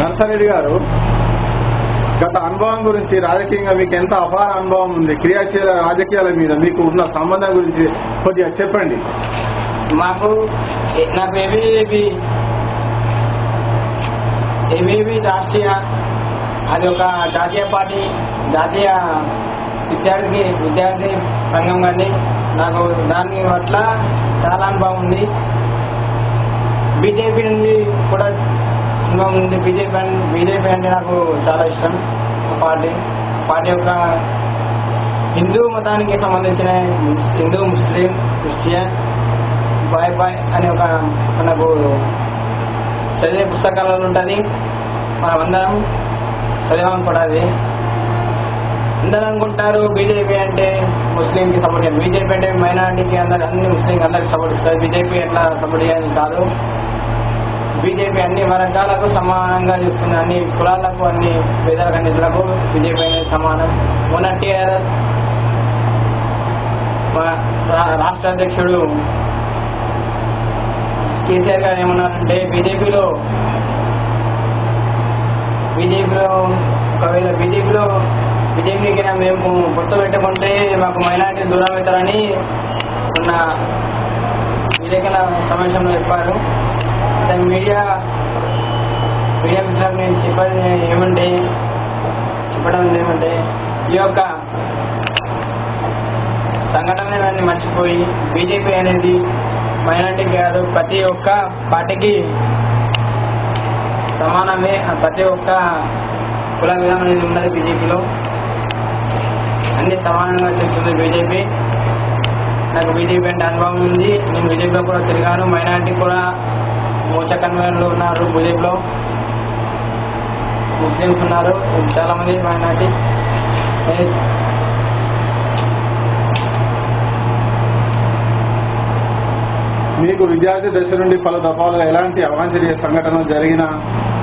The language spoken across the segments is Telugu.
నర్సారెడ్డి గారు, గత అనుభవం గురించి రాజకీయంగా మీకు ఎంత అపార అనుభవం ఉంది, క్రియాశీల రాజకీయాల మీద మీకు ఉన్న సంబంధం గురించి కొద్దిగా చెప్పండి. నాకు ఏబీవీ రాష్ట్రీయ, అది ఒక జాతీయ పార్టీ, జాతీయ విద్యార్థి సంఘం కానీ నాకు దాని పట్ల చాలా అనుభవం ఉంది. బీజేపీ నుండి కూడా అనుభవం ఉంది. బీజేపీ అంటే నాకు చాలా ఇష్టం. పార్టీ యొక్క హిందూ మతానికి సంబంధించిన హిందూ, ముస్లిం, క్రిస్టియన్, బాయ్ అనే ఒక మనకు చదివే పుస్తకాలలో ఉంటుంది. మనమందరం చదివాం కూడా. అది అందరూ అనుకుంటారు బీజేపీ అంటే ముస్లింకి సపోర్ట్ చేయాలి, బీజేపీ అంటే మైనారిటీకి అన్ని ముస్లింకి అందరికి సపోర్ట్ ఇస్తారు. బీజేపీ ఎట్లా సపోర్ట్ చేయాలి కాదు. బీజేపీ అన్ని వర్గాలకు సమానంగా చూస్తుంది, అన్ని కులాలకు, అన్ని పేదలకు, అన్నింటిలకు బీజేపీ అనేది సమానం. మొన్న టీఆర్ఎస్ రాష్ట్ర అధ్యక్షుడు కేసీఆర్ గారు ఏమన్నారంటే, బీజేపీలో ఒకవేళ బీజేపీకి మేము గుర్తు పెట్టుకుంటే మాకు మైనారిటీ దూరం అవుతారని ఉన్న విలేకరుల సమావేశంలో చెప్పారు. మీడియా మిత్రులకు నేను చెప్పడం ఏమంటే ఈ యొక్క సంఘటనలన్నీ మర్చిపోయి బీజేపీ అనేది మైనారిటీ కాదు, ప్రతి ఒక్క పార్టీకి సమానమే. ప్రతి ఒక్క కుల విధానం అనేది ఉన్నది బీజేపీలో, అన్ని సమానంగా చేస్తుంది బీజేపీ. నాకు బీజేపీ అంటే అనుభవం ఉంది. నేను బీజేపీలో కూడా తిరిగాను. మైనారిటీ కూడా మోర్చా కన్వీనర్లు ఉన్నారు బీజేపీలో, ముస్లిమ్స్ ఉన్నారు, చాలా మంది మైనారిటీ. మీకు విద్యార్థి దశ నుండి పలు దఫాలుగా ఎలాంటి అవాంఛనీయ సంఘటనలు జరిగినా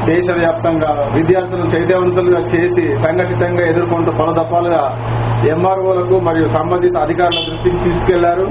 దేశవ్యాప్తంగా విద్యార్థులను చైతన్యవంతులుగా చేసి సంఘటితంగా ఎదుర్కొంటూ పలు దఫాలుగా ఎంఆర్ఓలకు మరియు సంబంధిత అధికారుల దృష్టికి తీసుకెళ్లారు.